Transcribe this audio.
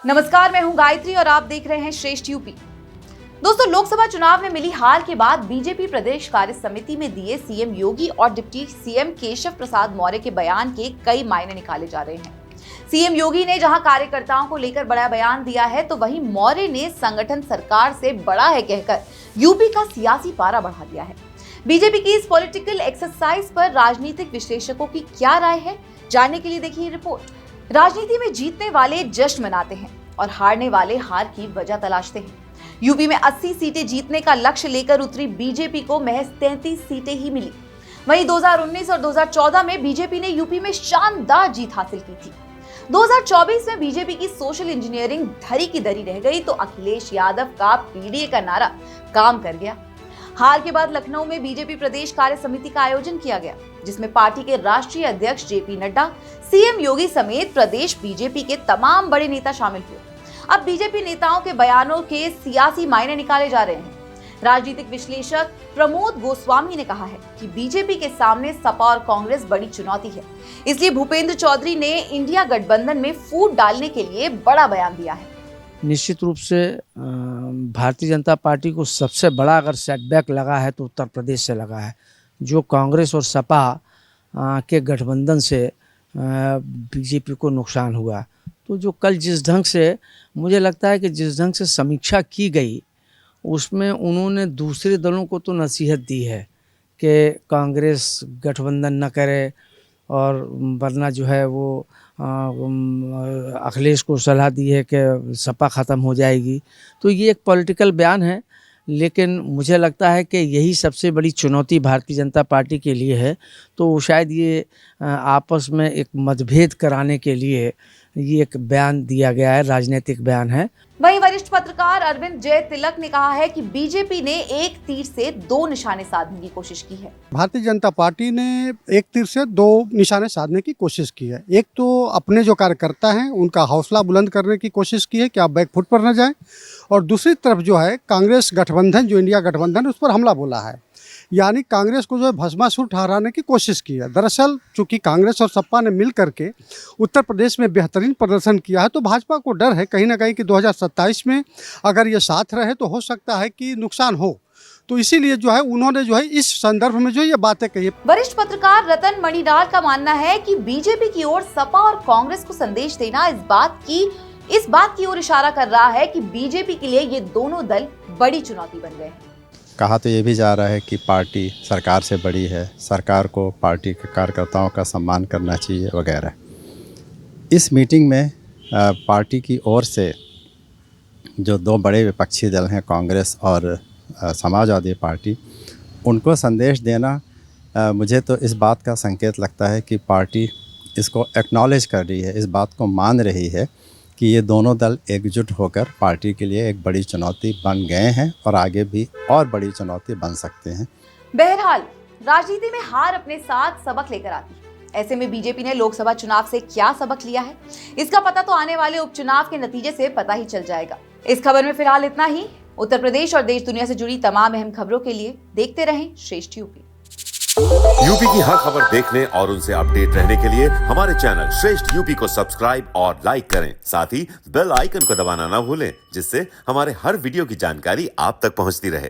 नमस्कार, मैं हूं गायत्री और आप देख रहे हैं श्रेष्ठ यूपी। दोस्तों, लोकसभा चुनाव में मिली हार के बाद बीजेपी प्रदेश कार्य समिति में दिए सीएम योगी और डिप्टी सीएम केशव प्रसाद मौर्य के बयान के कई मायने निकाले जा रहे हैं। सीएम योगी ने जहां कार्यकर्ताओं को लेकर बड़ा बयान दिया है, तो वहीं मौर्य ने संगठन सरकार से बड़ा है कहकर यूपी का सियासी पारा बढ़ा दिया है। बीजेपी की इस पॉलिटिकल एक्सरसाइज पर राजनीतिक विश्लेषकों की क्या राय है, जानने के लिए देखिए रिपोर्ट। राजनीति में जीतने वाले जश्न मनाते हैं और हारने वाले हार की वजह तलाशते हैं। यूपी में 80 सीटें जीतने का लक्ष्य लेकर उतरी बीजेपी को महज 33 सीटें ही मिली। वहीं 2019 और 2014 में बीजेपी ने यूपी में शानदार जीत हासिल की थी। 2024 में बीजेपी की सोशल इंजीनियरिंग धरी की धरी रह गई, तो अखिलेश यादव का पीडीए का नारा काम कर गया। हार के बाद लखनऊ में बीजेपी प्रदेश कार्य समिति का आयोजन किया गया, जिसमें पार्टी के राष्ट्रीय अध्यक्ष जेपी नड्डा, सीएम योगी समेत प्रदेश बीजेपी के तमाम बड़े नेता शामिल हुए। अब बीजेपी नेताओं के बयानों के सियासी मायने निकाले जा रहे हैं। राजनीतिक विश्लेषक प्रमोद गोस्वामी ने कहा है कि बीजेपी के सामने सपा और कांग्रेस बड़ी चुनौती है, इसलिए भूपेंद्र चौधरी ने इंडिया गठबंधन में फूट डालने के लिए बड़ा बयान दिया है। निश्चित रूप से भारतीय जनता पार्टी को सबसे बड़ा अगर सेटबैक लगा है तो उत्तर प्रदेश से लगा है। जो कांग्रेस और सपा के गठबंधन से बीजेपी को नुकसान हुआ, तो जो कल जिस ढंग से मुझे लगता है कि जिस ढंग से समीक्षा की गई, उसमें उन्होंने दूसरे दलों को तो नसीहत दी है कि कांग्रेस गठबंधन न करे, और वरना जो है वो अखिलेश को सलाह दी है कि सपा ख़त्म हो जाएगी। तो ये एक पॉलिटिकल बयान है, लेकिन मुझे लगता है कि यही सबसे बड़ी चुनौती भारतीय जनता पार्टी के लिए है। तो शायद ये आपस में एक मतभेद कराने के लिए ये एक बयान दिया गया है, राजनीतिक बयान है। वहीं वरिष्ठ पत्रकार अरविंद जय तिलक ने कहा है कि बीजेपी ने एक तीर से दो निशाने साधने की कोशिश की है। भारतीय जनता पार्टी ने एक तीर से दो निशाने साधने की कोशिश की है। एक तो अपने जो कार्यकर्ता हैं उनका हौसला बुलंद करने की कोशिश की है कि आप बैकफुट पर न जाएं, और दूसरी तरफ जो है कांग्रेस गठबंधन, जो इंडिया गठबंधन, उस पर हमला बोला है। यानी कांग्रेस को जो है भस्मासुर ठहराने की कोशिश की है। दरअसल चूंकि कांग्रेस और सपा ने मिल करके उत्तर प्रदेश में बेहतरीन प्रदर्शन किया है, तो भाजपा को डर है कहीं ना कहीं कि 2027 में अगर ये साथ रहे तो हो सकता है कि नुकसान हो। तो इसीलिए जो है उन्होंने जो है इस संदर्भ में जो ये बातें कही। वरिष्ठ पत्रकार रतन मणिलाल का मानना है कि बीजेपी की ओर सपा और कांग्रेस को संदेश देना इस बात की ओर इशारा कर रहा है कि बीजेपी के लिए ये दोनों दल बड़ी चुनौती बन गए हैं। कहा तो ये भी जा रहा है कि पार्टी सरकार से बड़ी है, सरकार को पार्टी के कार्यकर्ताओं का सम्मान करना चाहिए वगैरह। इस मीटिंग में पार्टी की ओर से जो दो बड़े विपक्षी दल हैं, कांग्रेस और समाजवादी पार्टी, उनको संदेश देना मुझे तो इस बात का संकेत लगता है कि पार्टी इसको एक्नॉलेज कर रही है, इस बात को मान रही है कि ये दोनों दल एकजुट होकर पार्टी के लिए एक बड़ी चुनौती बन गए हैं और आगे भी और बड़ी चुनौती बन सकते हैं। बहरहाल, राजनीति में हार अपने साथ सबक लेकर आती है। ऐसे में बीजेपी ने लोकसभा चुनाव से क्या सबक लिया है, इसका पता तो आने वाले उपचुनाव के नतीजे से पता ही चल जाएगा। इस खबर में फिलहाल इतना ही। उत्तर प्रदेश और देश दुनिया से जुड़ी तमाम अहम खबरों के लिए देखते रहें श्रेष्ठ यूपी। यूपी की हर खबर देखने और उनसे अपडेट रहने के लिए हमारे चैनल श्रेष्ठ यूपी को सब्सक्राइब और लाइक करें। साथ ही बेल आइकन को दबाना ना भूलें, जिससे हमारे हर वीडियो की जानकारी आप तक पहुंचती रहे।